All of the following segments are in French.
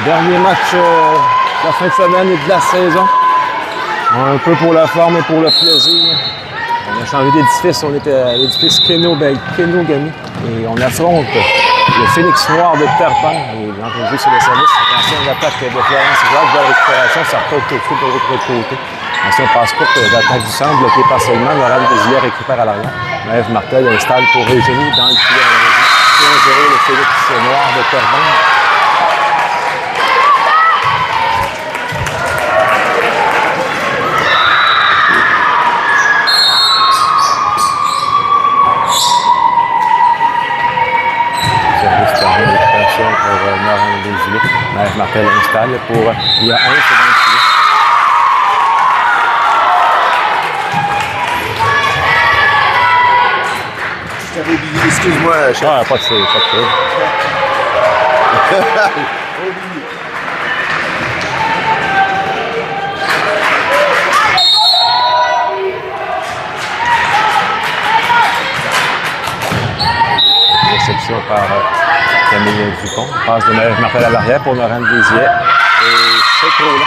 Dernier match de la fin de semaine et de la saison. Un peu pour la forme et pour le plaisir. On a changé d'édifice, on était à l'édifice Kenogami et on affronte le Phoenix Noir de Terpan. Et l'entrée sur le service, attention à l'attaque de Florence Jacques de la récupération, ça repart tout de suite de l'autre côté. Attention, passe courte d'attaque du centre, bloqué partiellement. Laurent Desilets récupère à l'arrière. Maëv Martel installe pour Eugénie dans le filet de la régie. 1-0 le Phoenix Noir de Terpan. Pour Laurent Desilets. Maëv Martel installe pour. Il y a un, c'est dans le filet. J'avais oublié, excuse-moi, chef. Ah, pas de trouble. Réception par Camille Dupont. Passe de Maëv Martel à l'arrière pour Laurent Desilets. Et c'est trop là.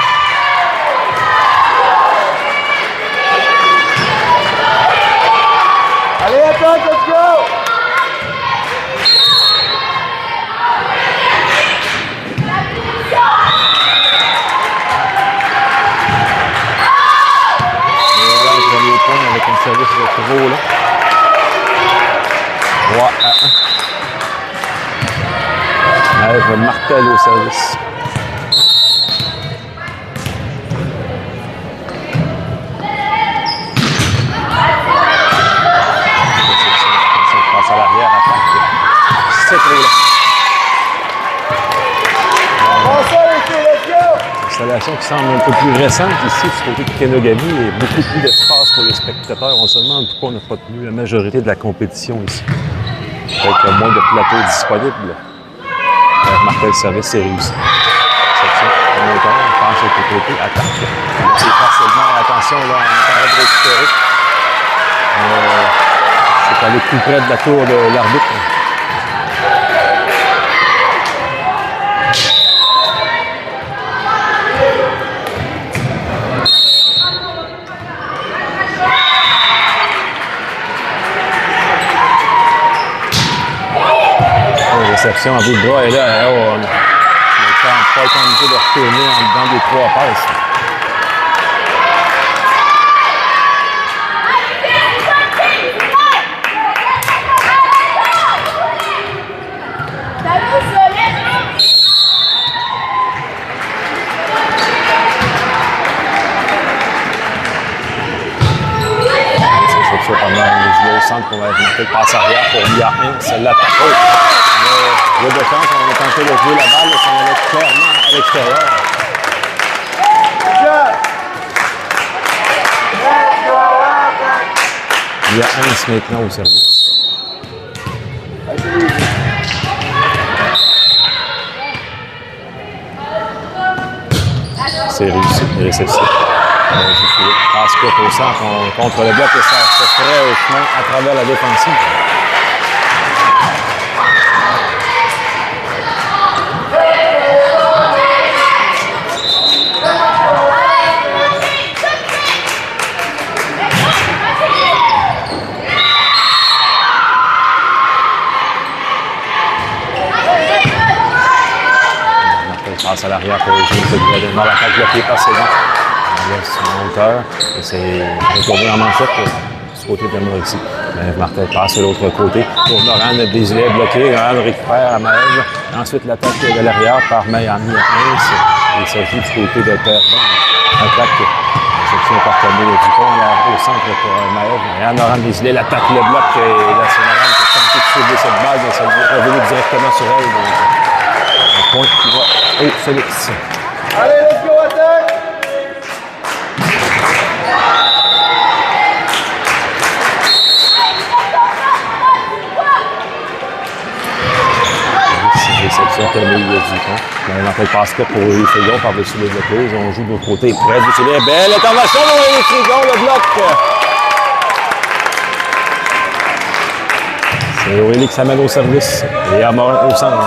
Allez, attends, let's go! Et voilà le premier point avec un service de trop là. 3-1. Maëv Martel au service. Passe à l'arrière, attaque. C'est trop là. Installation qui semble un peu plus récente ici du côté de Kenogami et beaucoup plus d'espace pour les spectateurs. On se demande pourquoi on n'a pas tenu la majorité de la compétition ici. Avec moins de plateaux disponibles. Martel service, c'est réussi. Section montant, on passe au côté, attaque. C'est facilement, attention, là, on est en train de récupérer. C'est allé tout près de la tour de l'arbitre. Réception à bout de bras et là, on n'a pas le temps de retourner en dedans des trois passes. Réception par Laurent Desilets au centre pour Martel passe arrière pour Mia Ince, l'attaque. Le de chance, on a tenté de jouer la balle, ça allait clairement à l'extérieur. Il y a Ince maintenant au service. C'est réussi, réception. Passe courte au centre contre le bloc et ça se ferait au chemin à travers la défensive. Passe à l'arrière pour Eugénie Seguin. Dans l'attaque bloquée par Séguin. On laisse son hauteur. Et c'est retourné en manchette du côté de Mauricie. Martel passe de l'autre côté pour Laurent Desilets bloqué. Laurent récupère à Maëv. Ensuite, l'attaque de l'arrière par Miami Ince. Il s'agit du côté de Terpan. Attaque. Réception par Camille Dupont. Au centre pour Maëv. Et Laurent Desilets l'attaque le bloc. Et là, c'est Laurent qui a tenté de sauver cette balle. Mais ça est revenu directement sur elle. Donc, un point qui va au Félix. Allez, let's go, attaque! Réception Camille Dupont. Martel passe pas pour les Frigon par-dessus les bloqueuses. On joue de l'autre côté. Près du filet. Belle intervention de les Frigon, le bloc. C'est Aurélie qui s'amène au service. Et Amorin au centre.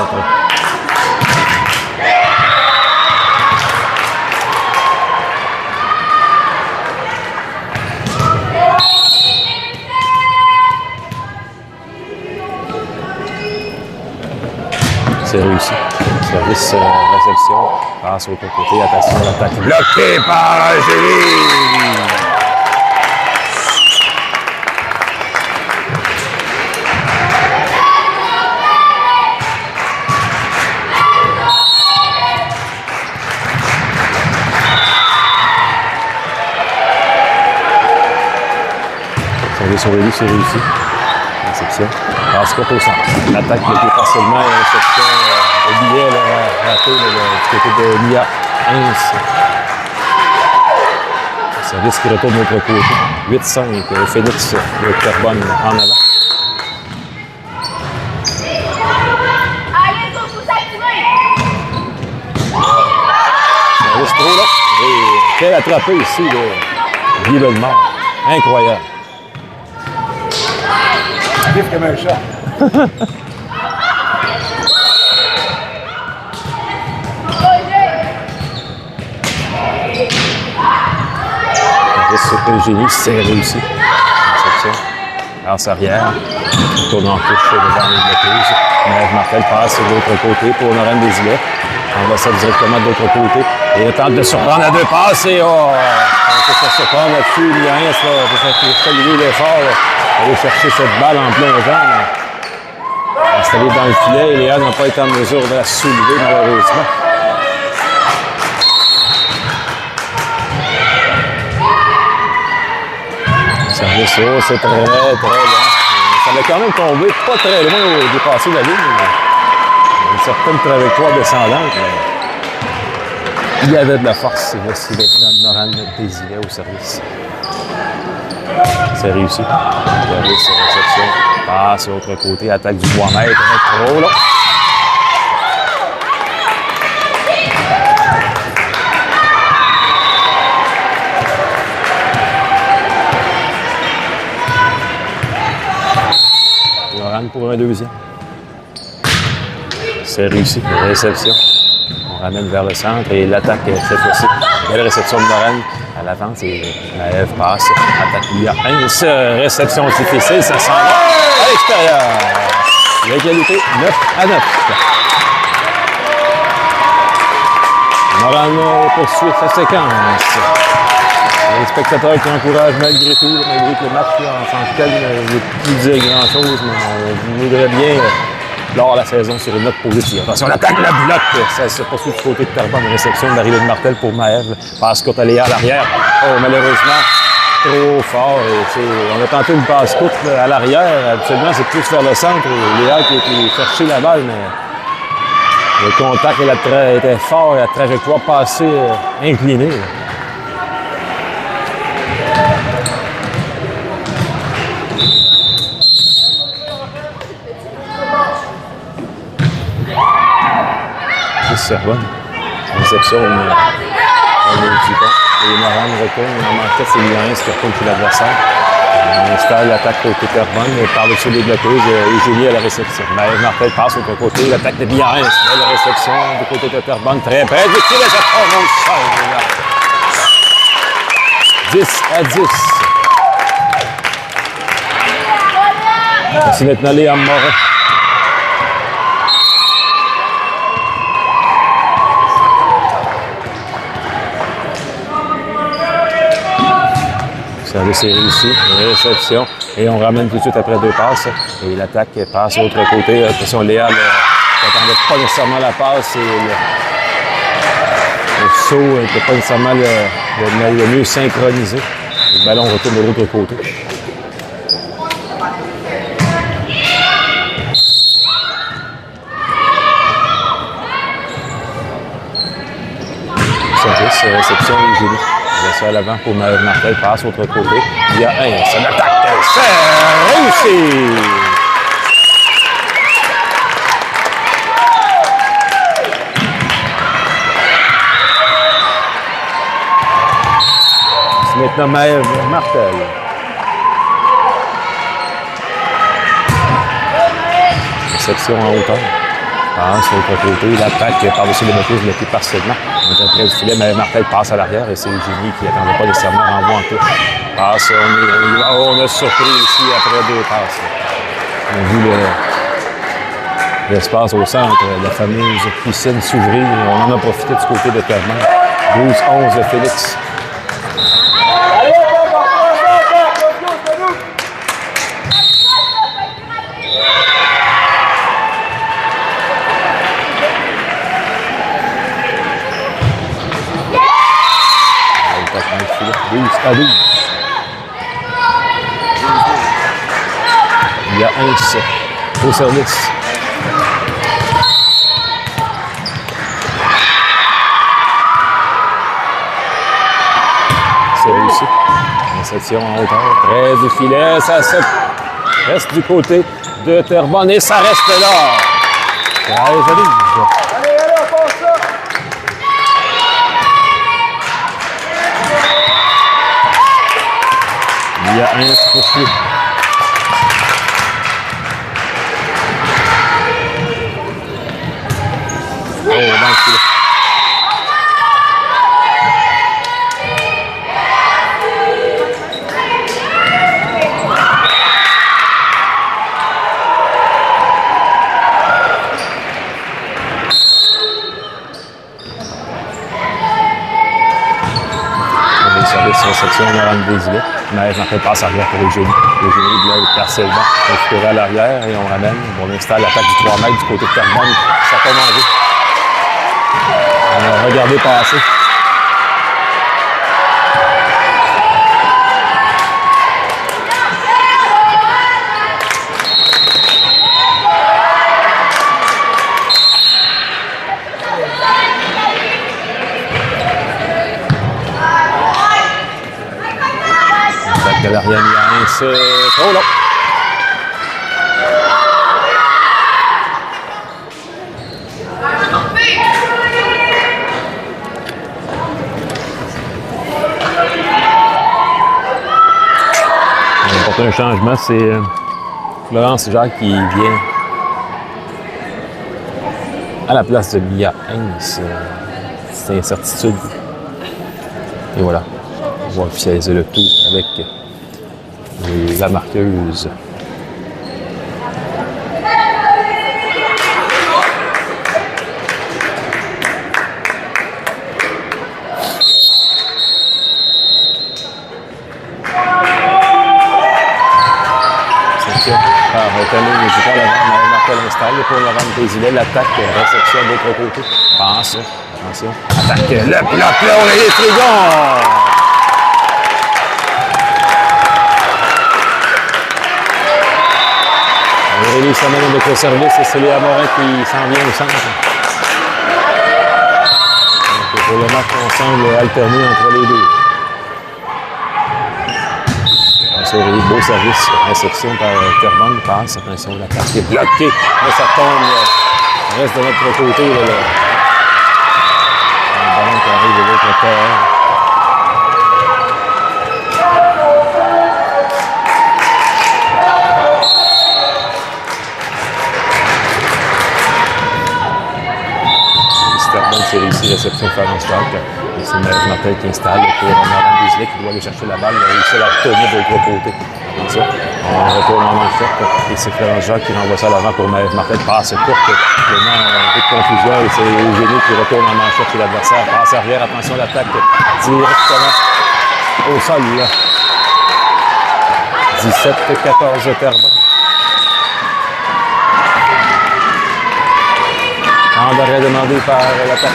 Service, réception. Passe au l'autre côté. Attention, l'attaque bloquée par Angélique. Sur le lit, c'est réussi. Réception. Passe courte au centre. L'attaque bloquée partiellement et réception au billet raté du côté de Lia Hens. Service qui retourne de l'autre côté. 8-5. Phoenix de Terrebonne en avant. Service trop là. Et quel attrapé ici de Guy Bellemare. Incroyable. Vif comme un chat. Eugénie, c'est réussi. Réception. Passe arrière. Tourne en touche devant les bloqueuses. Maëve Martel passe de l'autre côté pour Norène Desilets. On va ça directement de l'autre côté. Et il tente de surprendre à deux passes et on peut se surprendre là-dessus. Il n'y a rien, ça. Il faut saluer l'effort. Aller chercher cette balle en plein vent. Installée dans le filet. Et Léa n'a pas été en mesure de la soulever, malheureusement. Service, oh, c'est très long. Ça va quand même tomber pas très loin au dépasser la ligne. Une certaine trajectoire descendante. Il y avait de la force. Voici maintenant Norène Desilets au service. C'est réussi. Service, réception. Passe de l'autre côté. Attaque du bois-maître. Trop long. Norène pour un deuxième. C'est réussi. Réception. On ramène vers le centre et l'attaque cette fois-ci. Belle réception de Norène. À l'avant, c'est Maëve passe. Attaque Lia Hens. Réception difficile. Ça s'en va à l'extérieur. L'égalité 9-9. Norène poursuit sa séquence. Les spectateurs qui encouragent malgré tout, malgré que le match en tant que tel ne plus dire grand-chose, mais on voudrait bien lors de la saison sur une note positive. Attention, l'attaque, la bloque. Ça se poursuit du côté de Terrebonne. Réception de Marie-Lynne Martel pour Maëve. Passe courte à Léa à l'arrière. Oh, malheureusement, trop fort. On a tenté une passe courte à l'arrière. Absolument, c'est plus vers le centre. Léa qui a été chercher la balle, mais le contact était fort et la trajectoire passée inclinée. Terrebonne. Réception, on est du bon. Et Norène retourne. En manquette, c'est Lia Hens qui retourne sur l'adversaire. On installe l'attaque côté Terrebonne. Par-dessus les bloqueuses, Eugénie à la réception. Maëve Martel passe de l'autre côté. L'attaque de Lia Hens. La réception du côté de Terrebonne. Très près. Du tir, ça tombe au sol. 10-10. Voici maintenant Léa Morin. C'est réussi, réception, et on ramène tout de suite après deux passes. Et l'attaque passe de l'autre côté. Attention, Léa n'attendait pas nécessairement la passe. Et le saut n'était pas nécessairement le mieux synchronisé. Le ballon retourne de l'autre côté. Service, réception, Eugénie. Ça à l'avant pour Maëve Martel, passe de l'autre côté. Il y a c'est l'attaque, c'est réussi! C'est maintenant Maëve Martel. Réception en hauteur. Passe de l'autre côté. L'attaque par-dessus les motifs bloquée partiellement. On est près du filet, mais Martel passe à l'arrière et c'est Eugénie qui n'attendait pas nécessairement renvoi en touche. Passe, on a surpris ici après deux passes. On a vu l'espace au centre, la fameuse piscine s'ouvrir. On en a profité du côté de Terrebonne. 12-11 de Félix. À 12. Il y a Ince au service. C'est réussi. Réception en hauteur. Près du filet. Ça reste du côté de Terrebonne et ça reste là. Très joli. Il y a un poursuit. Oh, dans le filet. Réception, Laurent Désilet. Maël en fait passe arrière pour Eugénie. Eugénie bloque partiellement. Récupéré à l'arrière et on ramène. On installe l'attaque du 3 mètres du côté de Terrebonne. Ça peut manger. On a regardé passer. Galarian Yanis, trop long. On apporte un changement, c'est Florence Jacques qui vient à la place de Mia Heinz. C'est incertitude. Et voilà, on va officialiser le tout avec la marqueuse. Par Retenue musical avant Martel installé pour Laurent Désilet. L'attaque, réception de l'autre côté. Passe, attention. Attaque, le bloc, là, on est Trigon! Aurélie Sanon avec le service et c'est Léa Morin qui s'en vient au centre. Donc, pour le match, on semble alterner entre les deux. Aurélie, beau service, réception par Terrebonne, passe, attention, l'attaque est bloquée, mais ça tombe, ça reste de notre côté. Là, le ballon qui arrive de l'autre terre. C'est réussi, réception de Florence Jacques. C'est Maël Martel qui installe pour Laurent Désilet qui doit aller chercher la balle. Il a réussi à la retourner de l'autre côté. Attention, on retourne en manchette. Et c'est Florence Jacques qui renvoie ça à l'avant pour Maël Martel. Passe courte, vraiment un peu de confusion. Et c'est Eugénie qui retourne en manchette chez l'adversaire. Passe arrière, attention, l'attaque directement au sol. 17-14 Terrebonne. En arrêt demandé par l'attaque.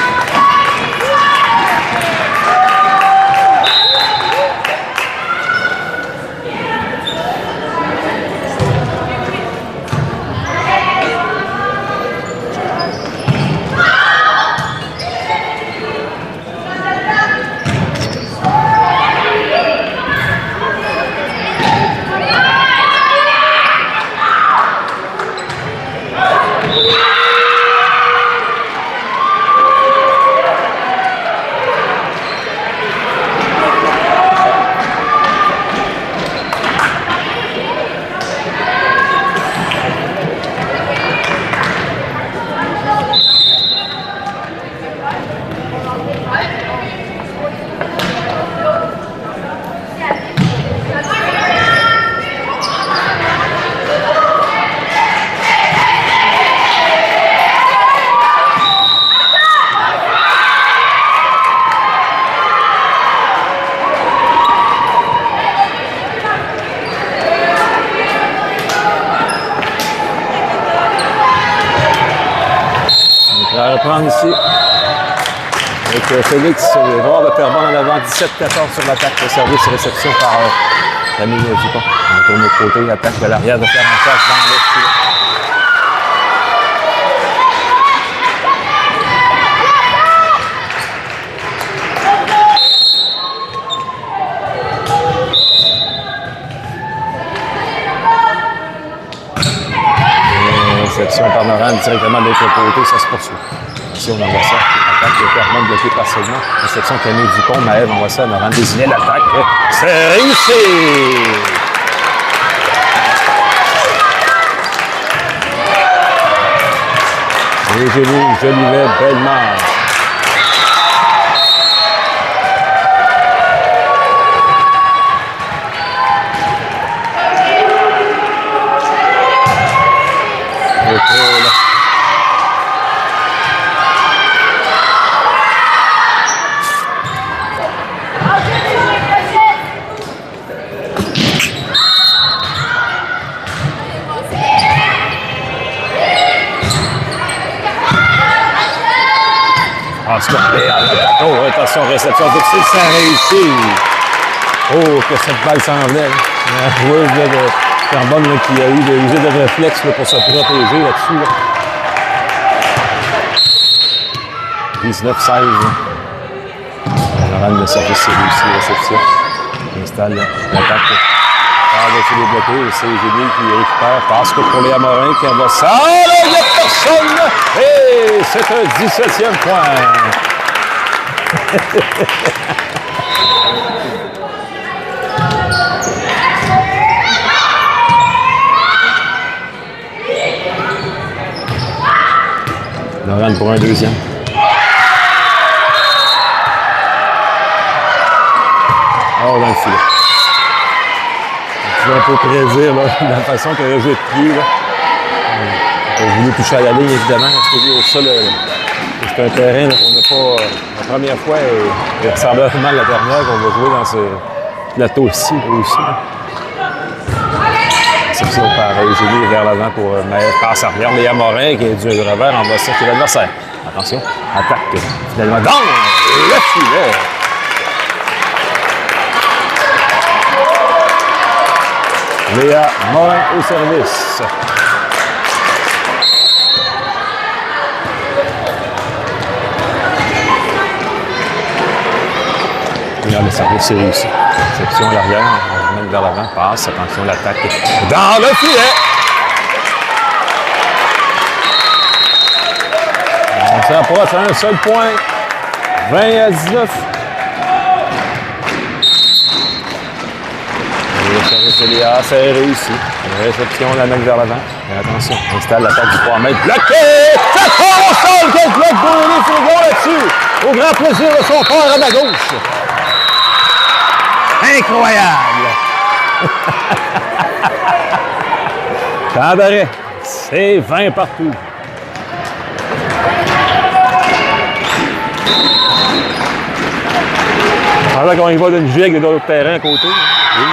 va reprendre ici. Avec Félix Édouard de Terrebonne en avant, 17-14 sur l'attaque. Le service réception par Camille Dupont. On tourne de l'autre côté, l'attaque de l'arrière de faire en face dans le filet. Réception par Morin directement de l'autre côté, ça se poursuit. Ici, on envoie ça. Attaque de Terrebonne bloquée partiellement. Réception Camille Dupont. Maëv envoie ça. Morin désigné l'attaque. C'est réussi! Et Jolivet, Bellemare. Oh, attention, réception difficile, ça a réussi. Oh, que cette balle s'en venait. La joueuse de Terrebonne qui a eu usé de réflexe là, pour se protéger là-dessus. Là. 19-16. La rame de service, c'est réussi, réception. On installe l'attaque. Par-dessus les bloqués, c'est Génie qui récupère. Passe pour les Amorins qui envoie ça. Oh, là, il n'y a personne! Et c'est un 17e point. Laurent pour un deuxième. Oh, dans le filet. Je vais un peu prédire là, la façon qu'il a joué de pied. On a voulu toucher à la ligne, évidemment. Au sol, c'est un terrain qu'on n'a pas. La première fois, il ressemblait vraiment à la dernière qu'on va jouer dans ce plateau-ci aussi. Réception par Eugénie vers l'avant pour Maëv. Passe arrière. Léa Morin qui a du revers en bas ça qui est l'adversaire. Attention, attaque finalement dans le filet. Léa Morin au service. Regarde, le service c'est réussi. Réception à l'arrière, on remet vers l'avant, passe, attention l'attaque dans le filet. On s'approche à un seul point. 20-19. Le service de Léa, c'est réussi. La réception, on la met vers l'avant. Et attention, on installe l'attaque du 3 mètres. Bloqué! Ça tombe au sol! Quel bloc brûlé Frigon là-dessus! Au grand plaisir de son père à ma gauche. Incroyable! Temps d'arrêt. C'est 20 partout. Alors qu'on y va d'une gigue de l'autre terrain à côté. Oui.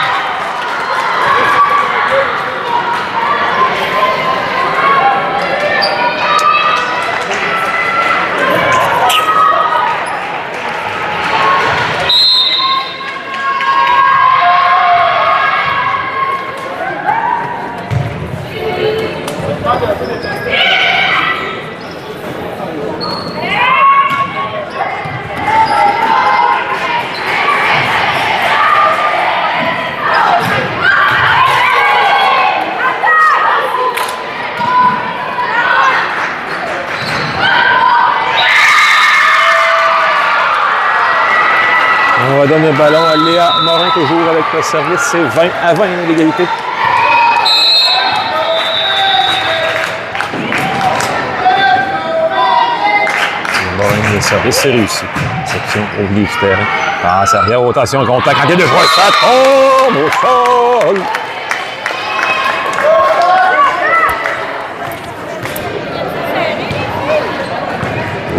On va donner le ballon à Léa Morin, toujours avec le service. C'est 20-20 l'égalité. Morin, le service, c'est réussi. Section au milieu du terrain. Passe arrière, rotation, contact. En deux fois, ça tombe au sol.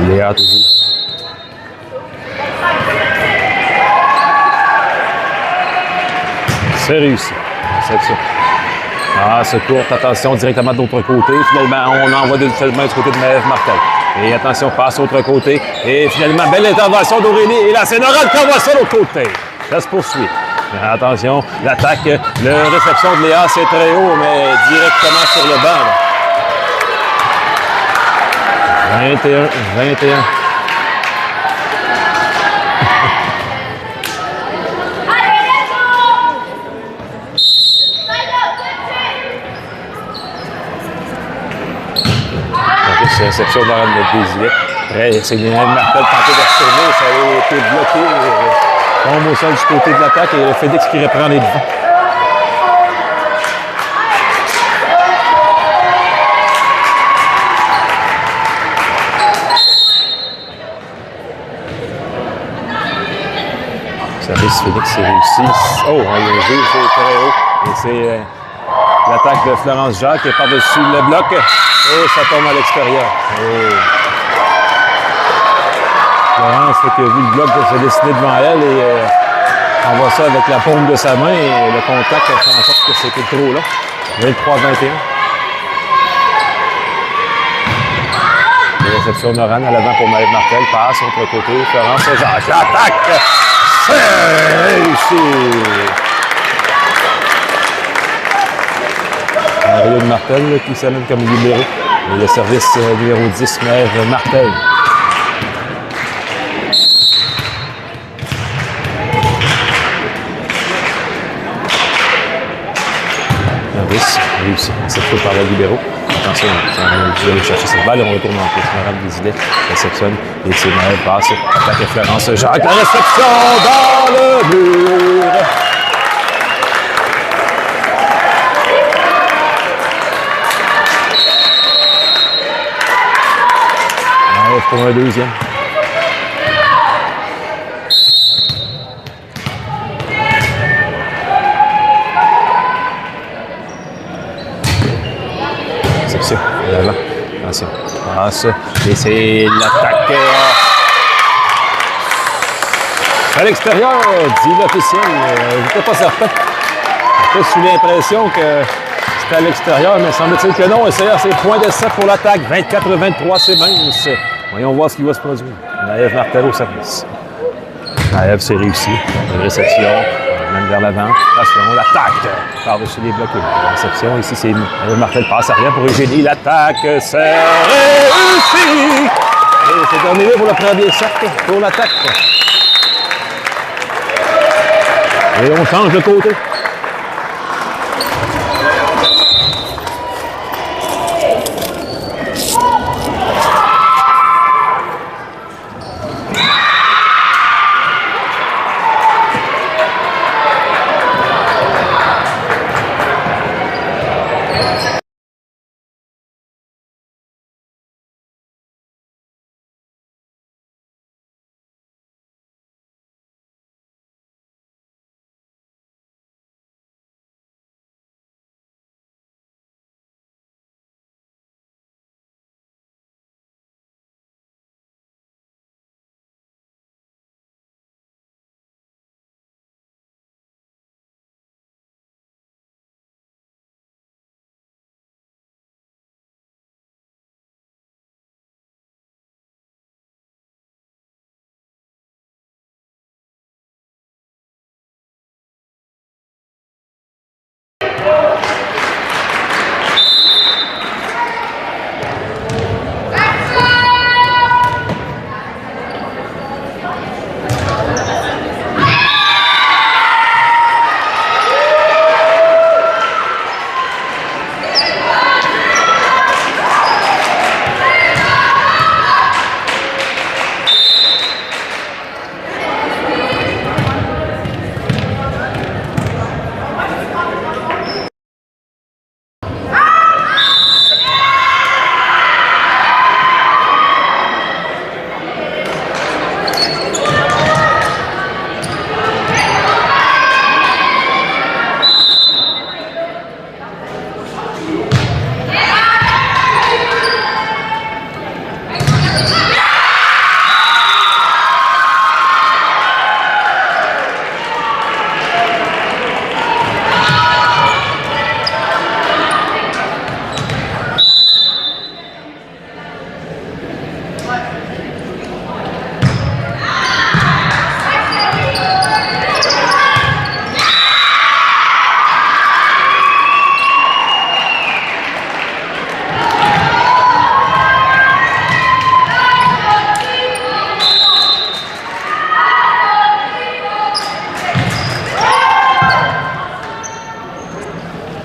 Léa, toujours. C'est réussi. Réception. Ah, c'est court. Attention, directement de l'autre côté. Finalement, on envoie seulement du côté de Maëv Martel. Et attention, passe autre côté. Et finalement, belle intervention d'Aurélie. Et là, c'est Nora qui envoie ça de l'autre côté. Ça se poursuit. Mais attention, l'attaque, la réception de Léa, c'est très haut, mais directement sur le banc. 21. C'est réception de Laurent Desilets. Après, c'est Lionel Martel tenté de retourner. Ça a été bloqué. Tombe au sol du côté de l'attaque et le Félix qui reprend les devants. Service Félix, c'est réussi. Oh, le jeu, c'est très haut. Et c'est l'attaque de Florence Jacques qui est par-dessus le bloc. Et ça tombe à l'extérieur. Oh. Florence qui a vu le bloc se dessiner devant elle et envoie ça avec la paume de sa main et le contact a fait en sorte que c'était trop là. 23-21. Réception de Noran à l'avant pour Maëlle Martel. Passe autre côté. Florence Jacques. L'attaque! C'est réussi! Mario de Martel là, qui s'amène comme libéré. Et le service numéro 10, Maëlle Martel. Service réussi. Cette fois par le libéraux. Attention, on va aller chercher cette balle et on retourne en place. Laurent Desilets réceptionne et c'est Maëlle passe. Attaque à Florence Jacques. La réception dans le mur! Pour un deuxième. Réception, l'avant. Attention. Passe. Et c'est l'attaque. À l'extérieur, dit l'officiel. Je n'étais pas certain. J'ai sous l'impression que c'était à l'extérieur, mais semble-t-il que non. Et c'est point d'essai pour l'attaque. 24-23, c'est mince. Voyons voir ce qui va se produire. Maëlle Martel au service. Maëlle, c'est réussi. Une réception, même vers l'avant. Attention, l'attaque par-dessus les blocs. La réception, ici, c'est Maëlle Martel passe arrière pour Eugénie. L'attaque, c'est réussi! Et c'est terminé pour le premier cercle, pour l'attaque. Et on change de côté.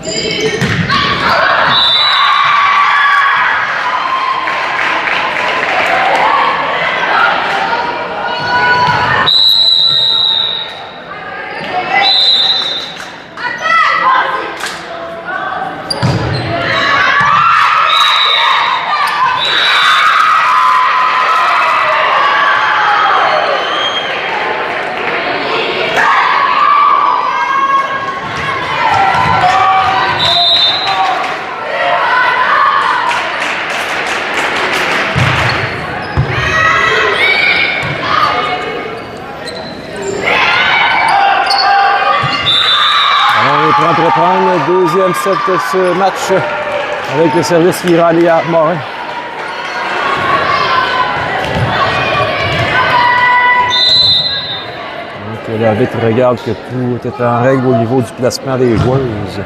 On reprendre le deuxième set de ce match avec le service qui ira aller à Morin. Donc l'arbitre regarde que tout est en règle au niveau du placement des joueuses.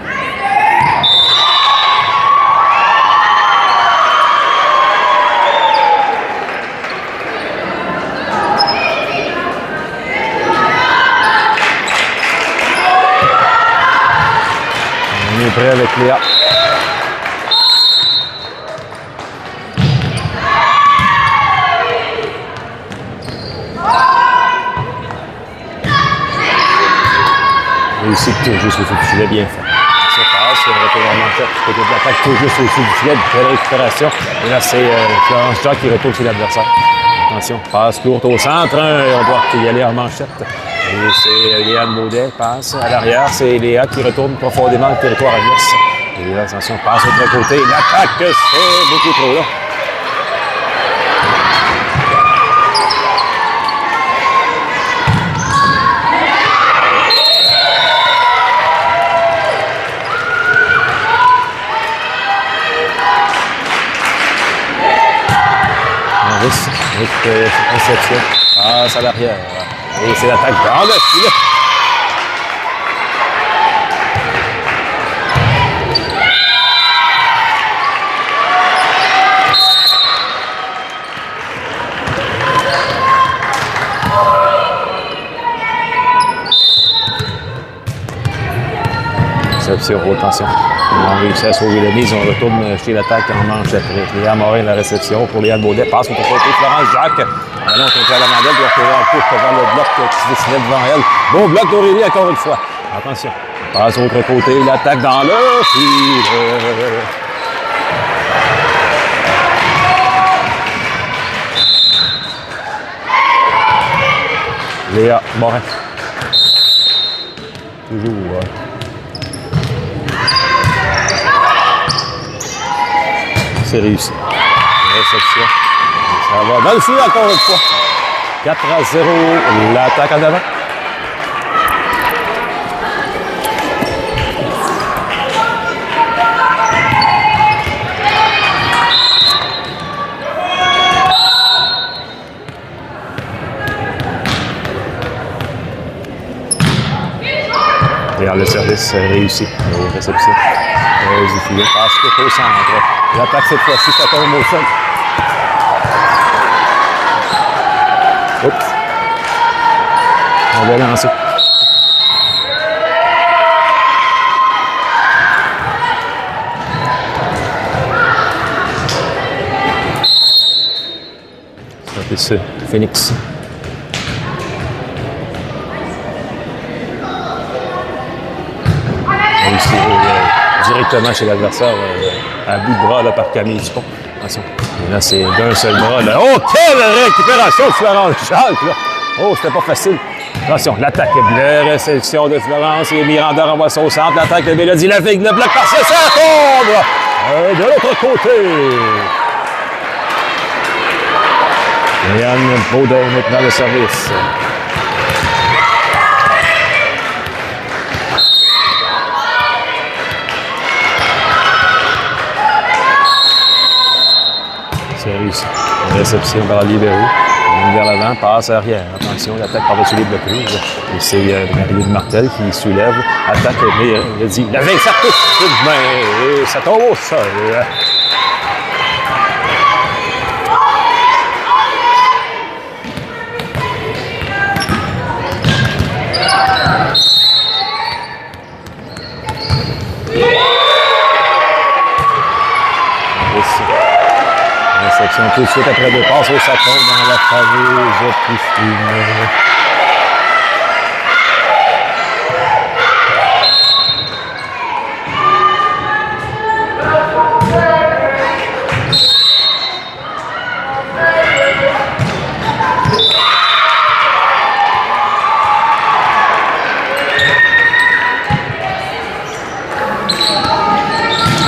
On est prêt avec Léa. Réussi de toucher au-dessus du filet, bien fait. Ça passe, on retourne en manchette du côté de l'attaque, tout juste au-dessus du filet, belle récupération. Et là, c'est Florence Jacques qui retourne chez l'adversaire. Attention, passe courte au centre, on doit y aller en manchette. Et c'est Léane Baudet, passe à l'arrière, c'est Léa qui retourne profondément le territoire adverse. Et là, attention, passe de l'autre côté, l'attaque, c'est beaucoup trop long. Avec réception, passe à l'arrière. Et c'est l'attaque dans le filet. Réception, attention. On a réussi à sauver la mise. On retourne chez l'attaque en manchette. Léa Morin, la réception pour Léane Baudet. Passe contre Florence Jacques. Ballon contre la Mandel, doit retrouver en couche devant le bloc qui se dessinait devant elle. Bon bloc d'Aurélie encore une fois. Attention. Passe au autre côté, l'attaque dans le filet. Léa Morin. Toujours. C'est réussi. Réception. Ça va dans le filet encore une fois. 4-0. L'attaque en avant. Regarde le service réussi. Réception. Du filet. Passe tout au centre. L'attaque cette fois-ci, ça tombe au sol. Oups. On va lancer. Service Phoenix. Ici, directement chez l'adversaire, à bout de bras là, par Camille Dupont. Attention. Et là, c'est d'un seul bras. Là. Oh, quelle récupération de Florence Jacques! Là. Oh, c'était pas facile. Attention, l'attaque est bleue, réception de Florence et Miranda renvoie ça au centre. L'attaque de Mélodie Lavigne, le bloc partiel, ça tombe! De l'autre côté. Léane Baudet maintenant le service. C'est réussi. Réception vers la libéraux. Vers l'avant, passe arrière. Attention, l'attaque par-dessus les blocs rouges. Et c'est Marie-Lou Martel qui soulève. Attaque, mais il dit la veille, ça touche tout de main. Et ça tombe au sol. Réception tout de suite après deux passes au sapin dans la fameuse piscine.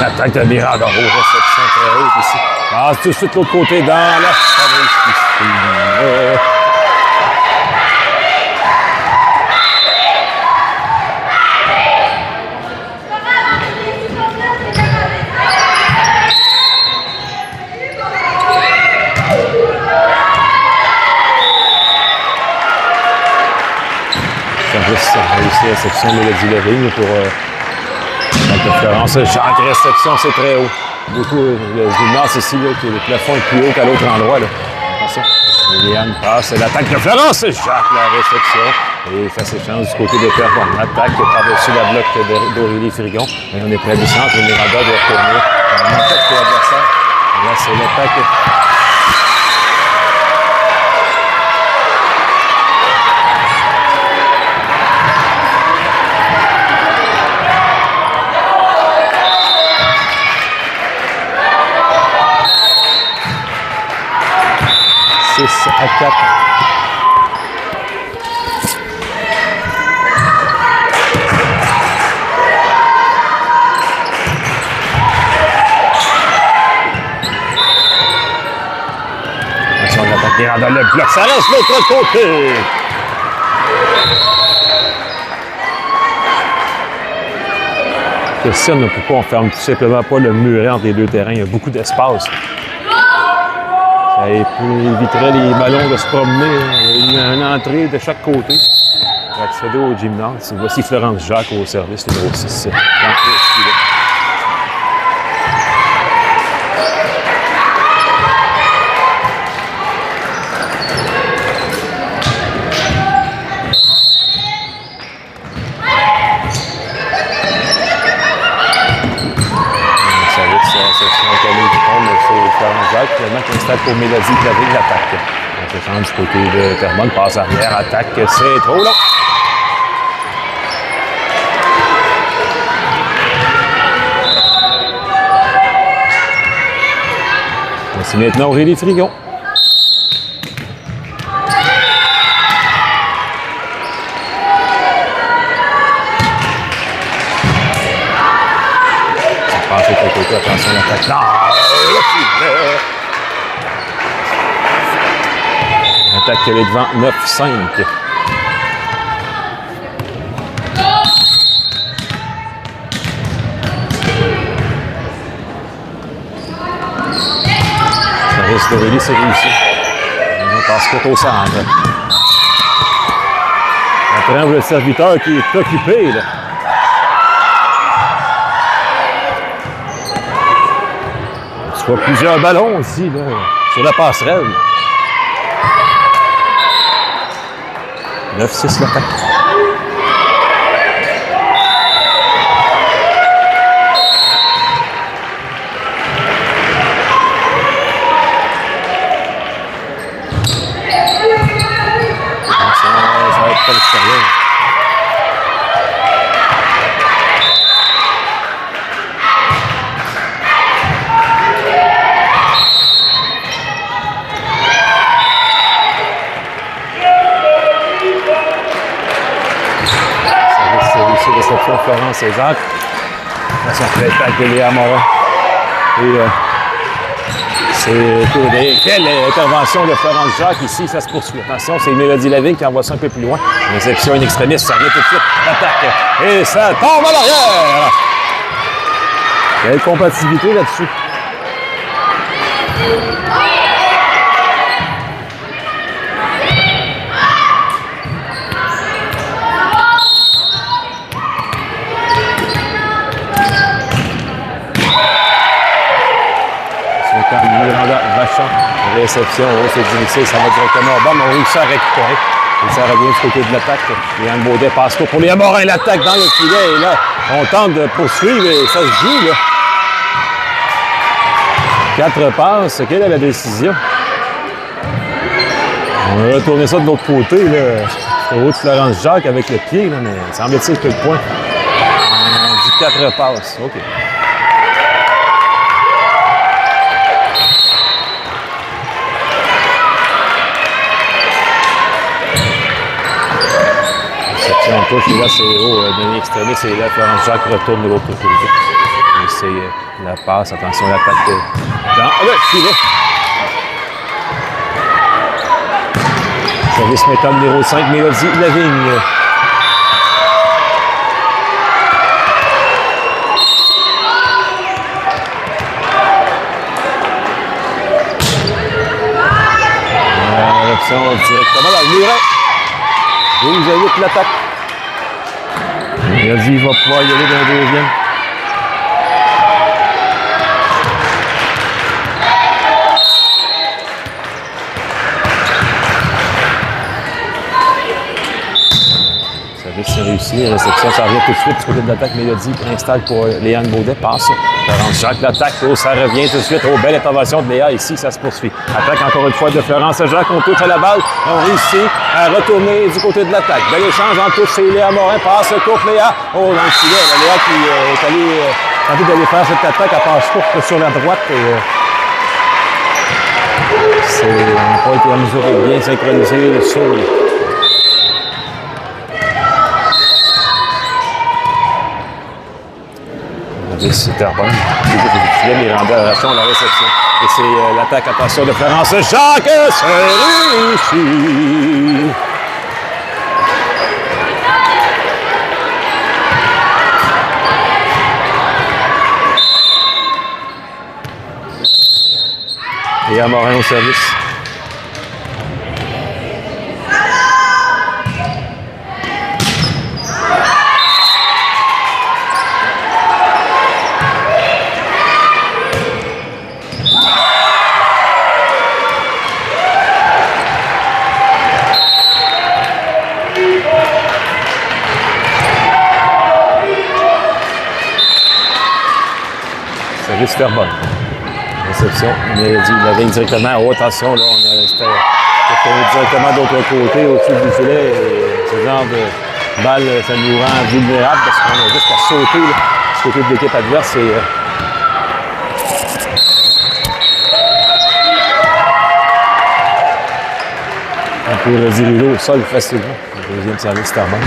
L'attaque de Miranda, réception très haute ici. Passe tout de suite de l'autre côté dans la fameuse piscine. Service réussi à réception de Mélodie Levine pour Florence Jacques. Réception, c'est très haut. Beaucoup, le gymnase ici, là, que le plafond est plus haut qu'à l'autre endroit. Là. Attention. Liliane passe, l'attaque de Florence Jacques, la réception. Et ça s'échange du côté de Terrebonne. L'attaque par-dessus la bloc d'Aurélie Frigon. Et on est près du centre et Miranda doit retourner. On a fait pour l'adversaire. Là, c'est l'attaque. À 4. Attention, l'attaque Miranda, le bloc, ça reste l'autre côté. Questionne pourquoi on ne ferme tout simplement pas le muret entre les deux terrains. Il y a beaucoup d'espace. Ça éviterait les ballons de se promener. Une entrée de chaque côté pour accéder au gymnase. Voici Florence Jacques au service numéro 6. Finalement, qui installe pour Mélodie Clavé, l'attaque. On se change du côté de Terrebonne, passe arrière, attaque, c'est trop long. C'est maintenant Aurélie Frigon. Ça passe de côté, attention, l'attaque. Non! L'attaque elle est devant 9-5. Service d'Aurélie, c'est réussi. On passe tout au centre. Après, le serviteur qui est occupé. Là. On voit plusieurs ballons ici, là, sur la passerelle. 9-6 l'attaque. Ça va être pas l'extérieur. Réception Florence et Jacques. Attention, l'attaque de Léa Morin. Et c'est quelle intervention de Florence Jacques ici, ça se poursuit. Attention, c'est Mélodie Lavigne qui envoie ça un peu plus loin. Réception in extremis, ça revient tout de suite. L'attaque. Et ça tombe à l'arrière. Il y a une compatibilité là-dessus. Miranda Vachon, réception, c'est difficile, ça va directement au bas, mais on réussit à récupérer. Et ça revient du côté de l'attaque. Léon Baudet passe court pour Léa Morin. L'attaque dans le filet. Et là, on tente de poursuivre et ça se joue. Là. 4 passes. Quelle est la décision? On a retourné ça de l'autre côté. Au haut de Florence Jacques avec le pied. Là, mais semble-t-il que le point. On dit 4 passes. OK. On touche, et là, c'est haut, dernier extrémiste, et là, Florence Jacques retourne de l'autre côté. Et c'est la passe, attention, l'attaque dans le filet. Service méthode numéro 5, Mélodie Lavigne. L'option directement dans le muret. 12-8 l'attaque. Mélodie va pouvoir y aller dans le deuxième. Service réussi. Réception, ça revient tout de suite du côté de l'attaque. Mélodie installe pour Léon Baudet. Passe. Florence Jacques, l'attaque. Oh, ça revient tout de suite. Oh, belle intervention de Léa. Ici, ça se poursuit. Attaque encore une fois de Florence Jacques. On touche à la balle. On réussit à retourner du côté de l'attaque. Bel échange en touche. C'est Léa Morin. Passe courte Léa. Oh, dans le filet. Léa qui est allée tenter d'aller faire cette attaque à passe courte sur la droite. On n'a pas été en mesure de bien synchroniser le saut. C'est Terrebonne. Il est rendu à la réception. Et c'est l'attaque, attention, de Florence Jacques. C'est réussi. Et à Morin au service. Service Terrebonne. Réception, Mélodie Lavigne directement. Oh, attention, là, c'était tourné directement de l'autre côté, au-dessus du filet. Et ce genre de balle, ça nous rend vulnérable parce qu'on a juste à sauter là, du côté de l'équipe adverse. On peut retirer l'eau au sol facilement. Le deuxième service Terrebonne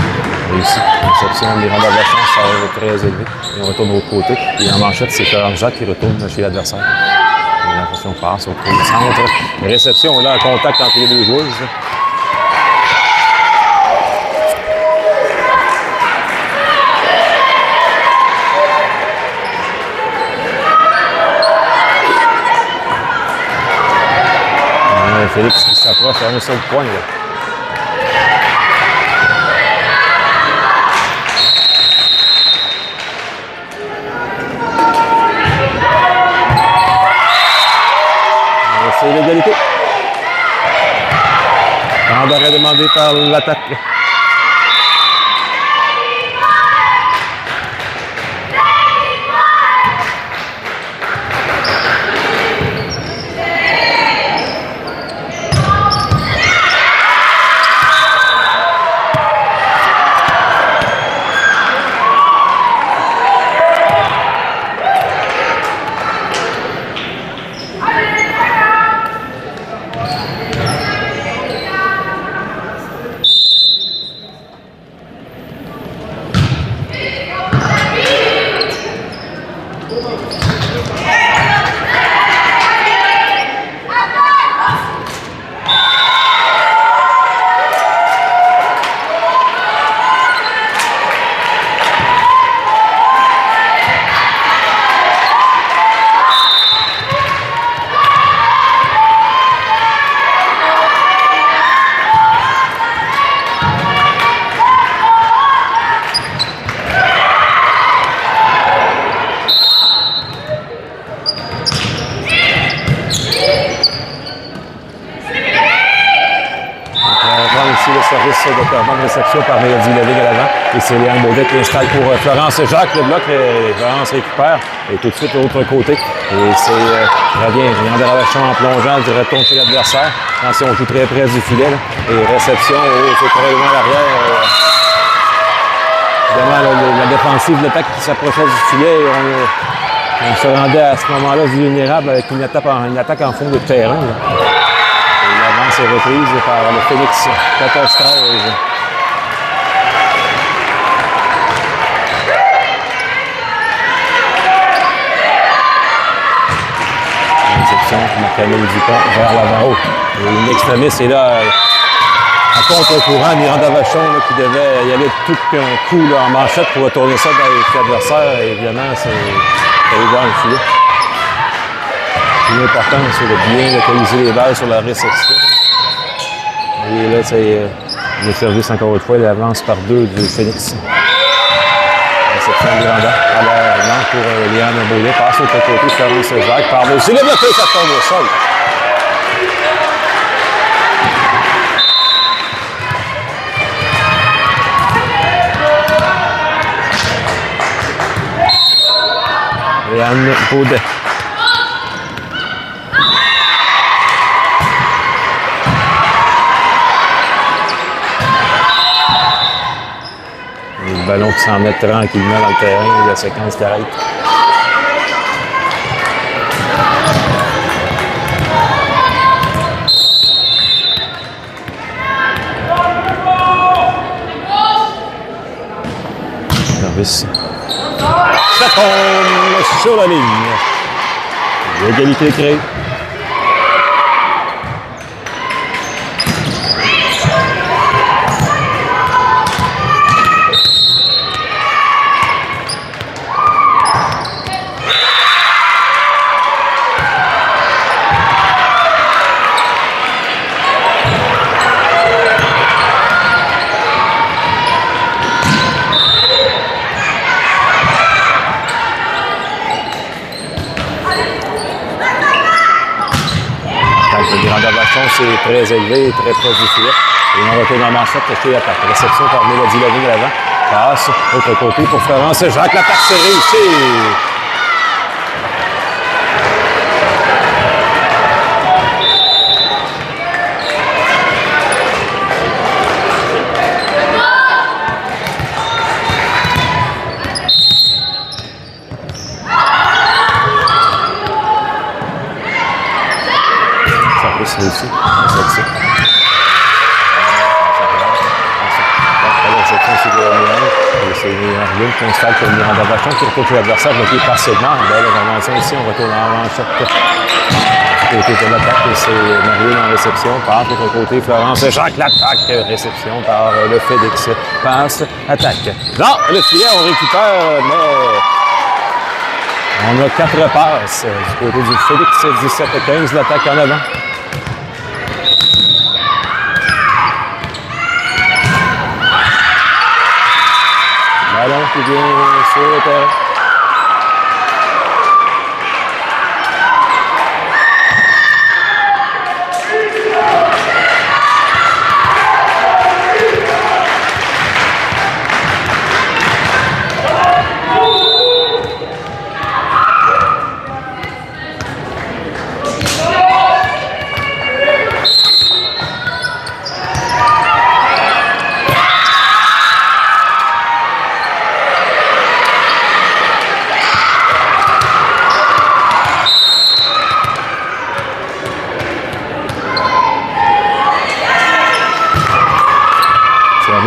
réussi. Réception, Miranda Vachon, ça va être très élevé. Et on retourne de l'autre côté. Et en manchette, c'est Florence Jacques qui retourne chez l'adversaire. Et l'impression passe au premier centre. Réception, là, en contact entre les deux joueuses. Félix qui s'approche à un seul point. Là. C'est l'égalité. Temps d'arrêt demandé par l'attaque. réception par Mélodie Leving à l'avant. Et c'est Léane Baudet qui installe pour Florence Jacques. Le bloc, Florence récupère. Et tout de suite, de l'autre côté. Et c'est revient Leandre Ravachon en plongeant, du retourne chez l'adversaire. Attention, on joue très près du filet. Là. Et réception, c'est très loin à l'arrière. Évidemment, la défensive de l'attaque qui s'approchait du filet. On se rendait à ce moment-là vulnérable avec une attaque en fond de terrain. Là. Et l'avance est reprise par le Phoenix 14-13. Réception, Marc-Camille Dupont vers l'avant-haut. Une extrémiste est là en contre-courant, Miranda Vachon là, qui devait y aller tout un coup là, en manchette pour retourner ça dans les adversaires. Évidemment, c'est ouvert le filet. L'important, c'est de bien localiser les balles sur la réception. Et là, c'est le service encore une fois, il avance par 2 du Phoenix. Réception de Miranda à l'air blanc pour Léane Baudet. Passe au côté, Florence Jacques par-dessus. Il est bloqué, ça tombe au sol. Léane Baudet. Le ballon qui s'en met tranquillement dans le terrain, il y a la séquence qui arrête. Service. Ça tombe sur la ligne. L'égalité créée. C'est très élevé et très proche du filet. Et on retourne en manchette, côté l'attaque. Réception par Mélodie Leving à l'avant. Passe, autre côté pour Florence Jacques. L'attaque s'est réussie. Réussi. La réception sur le Léane. Et c'est Marlène qui installe pour Miranda Vachon qui retrouve l'adversaire bloqué partiellement. Belle intervention ici, on retourne en manchette. Du côté de l'attaque, c'est Marlène en réception. Passe de l'autre côté, Florence Jacques, l'attaque. Réception par le Félix. Passe, attaque. Non, le filet, on récupère, mais on a 4 passes du côté du Félix. 17-15, l'attaque en avant. Ballon qui vient sur le terrain.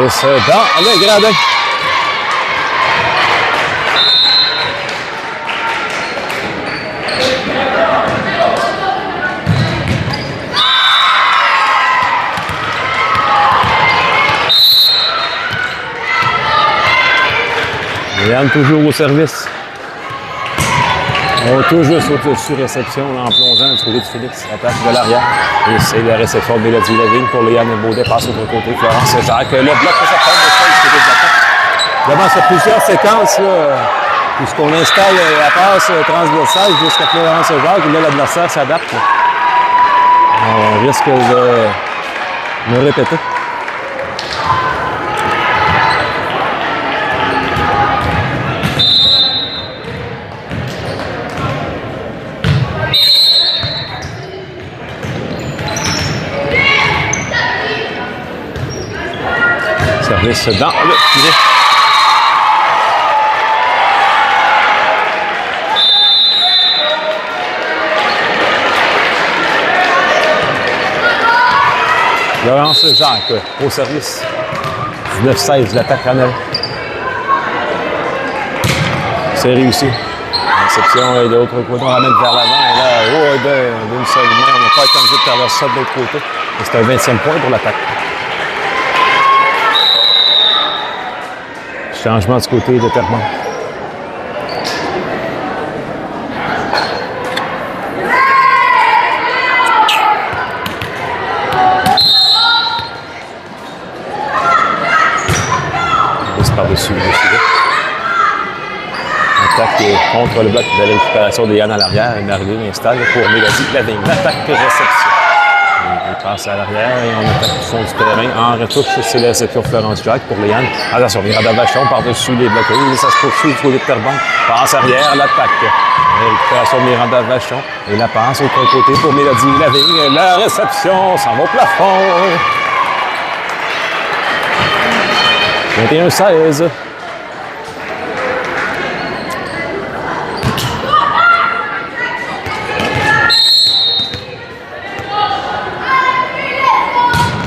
Service dans le gradin. Léane toujours au service. On touche juste au-dessus réception en plongeant du côté de Félix. Attaque de l'arrière. Et c'est la réception de Mélodie Leving pour Léane Baudet. Passe de l'autre côté. Florence Jacques. Le bloc que ça tombe au sol du côté de l'attaque. D'abord, sur plusieurs séquences, là, puisqu'on installe la passe transversale jusqu'à Florence Jacques. Et là, l'adversaire s'adapte. On risque de me répéter. service dans le filet. Laurence Jacques au service. 19-16, l'attaque Ranel. C'est réussi. Réception est de l'autre côté. On ramène vers l'avant. Et là, d'une seule main. On n'a pas été obligé de traverser ça de l'autre côté. C'est un 20e point pour l'attaque. Changement du côté de Terrebonne. Par-dessus le filet. Attaque contre le bloc. Belle récupération de Yann à l'arrière. Une arrivée installe pour Mélodie Lavigne. L'attaque réception. Il passe à l'arrière et on attaque du fond du terrain. En retouche, c'est la réception Florence Jacques pour les Yann. Attention, Miranda Vachon par-dessus les blocs. Ça se poursuit du côté de Terrebonne. Passe arrière, l'attaque. Récupération de Miranda Vachon. Et la passe au côté pour Mélodie Lavigne. La réception s'en va au plafond. 21-16.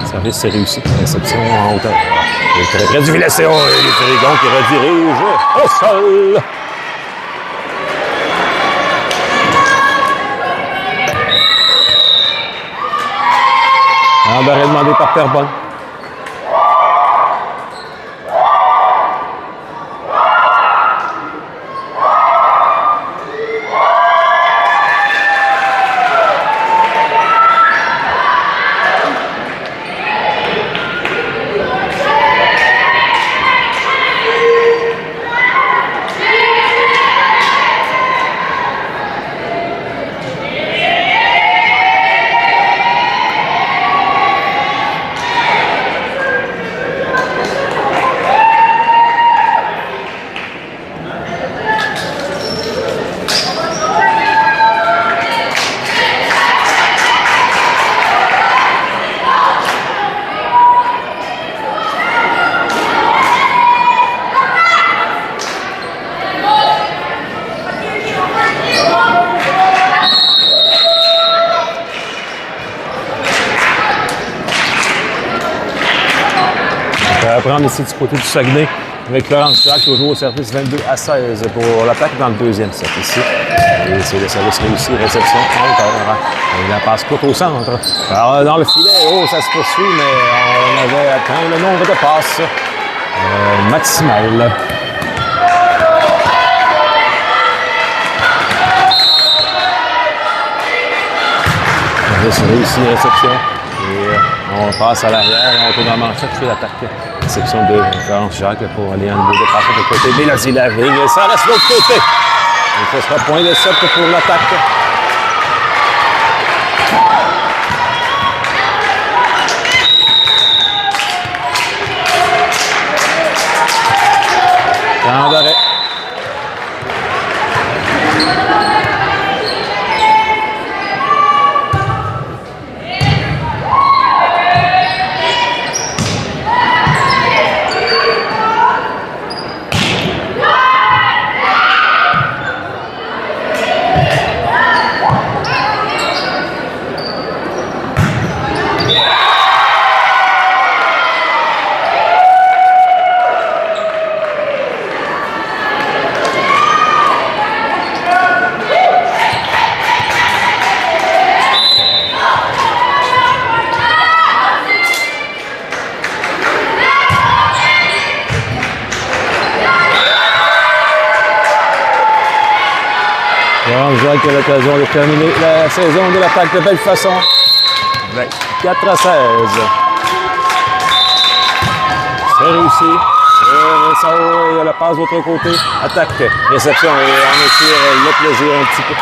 Service, c'est réussi. Réception en hauteur. Il est très près du filet. C'est les Frigons qui redirigent au sol. Embarré demandé par Terrebonne. On va prendre ici du côté du Saguenay avec Laurence Jacques, toujours au service 22-16 pour l'attaque dans le deuxième set ici. Et c'est le service réussi, réception en hauteur. Et la passe courte au centre. Alors dans le filet, ça se poursuit, mais on avait atteint le nombre de passes maximal. C'est réussi, réception. Et on passe à l'arrière et on tourne en manchette sur l'attaque. Réception de Laurence Jacques pour aller en niveau de passe de côté. Mélodie Lavigne, et ça reste de l'autre côté. Et ce sera point de 7 pour l'attaque. Temps d'arrêt. Jacques a l'occasion de terminer la saison de l'attaque de belle façon. 4-16. C'est réussi. Et la passe de l'autre côté. Attaque, réception et on étire le plaisir un petit peu.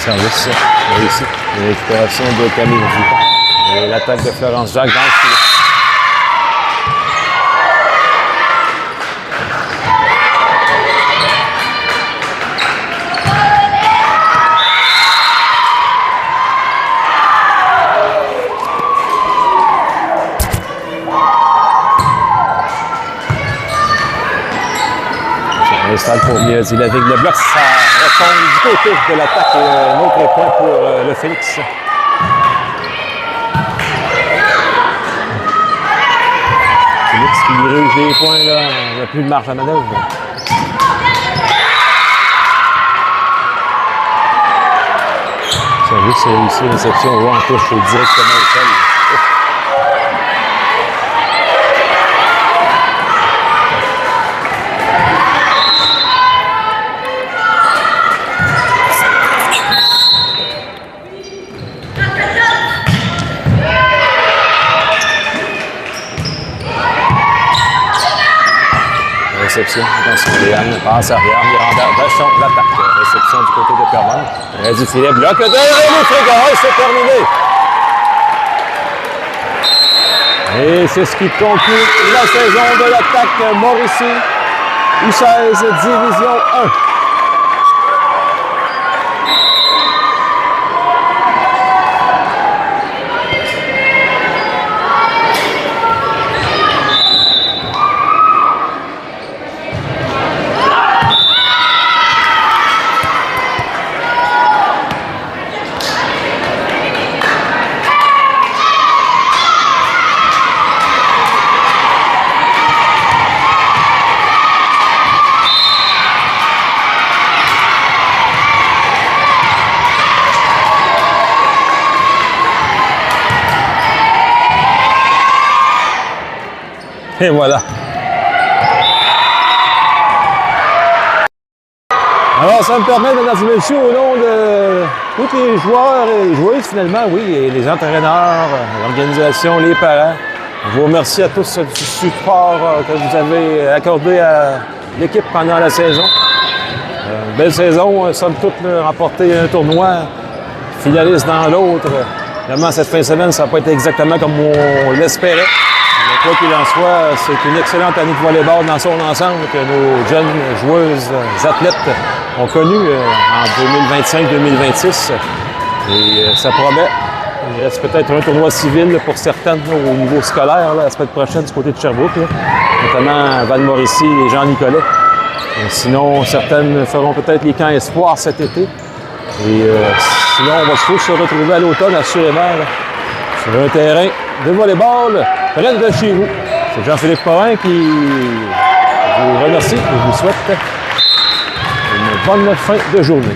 Service réussi une récupération de Camille Dupont. Et l'attaque de Florence Jacques dans le filet. L'instant pour Miazi Lavigne. Le bloc, ça retombe du côté de l'attaque. Un autre point pour le Phoenix. Phoenix qui dirige les points, là. Il n'y a plus de marge à manœuvre. Service a réussi réception ou en touche directement au sol. Réception, attention, Léane passe arrière, Miranda Vachon, l'attaque. Réception du côté de Perron. Près du filet, bloc de Rémi Trégor, c'est terminé. Et c'est ce qui conclut la saison de l'attaque Mauricie, U16 Division 1. Et voilà. Alors, ça me permet, mesdames et messieurs, au nom de tous les joueurs et joueuses, finalement, oui, et les entraîneurs, l'organisation, les parents, je vous remercie à tous du support que vous avez accordé à l'équipe pendant la saison. Belle saison, somme toute, remporter un tournoi, finaliste dans l'autre. Vraiment, cette fin de semaine, ça n'a pas été exactement comme on l'espérait. Quoi qu'il en soit, c'est une excellente année de volleyball dans son ensemble que nos jeunes joueuses, athlètes ont connu en 2025-2026. Et ça promet. Il reste peut-être un tournoi civil pour certaines au niveau scolaire la semaine prochaine du côté de Sherbrooke, là, notamment Val-Mauricie et Jean-Nicolet. Sinon, certaines feront peut-être les camps espoirs cet été. Et sinon, on va se retrouver à l'automne, assurément, là, sur un terrain de volleyball près de chez vous. C'est Jean-Philippe Porin qui vous remercie et vous souhaite une bonne fin de journée.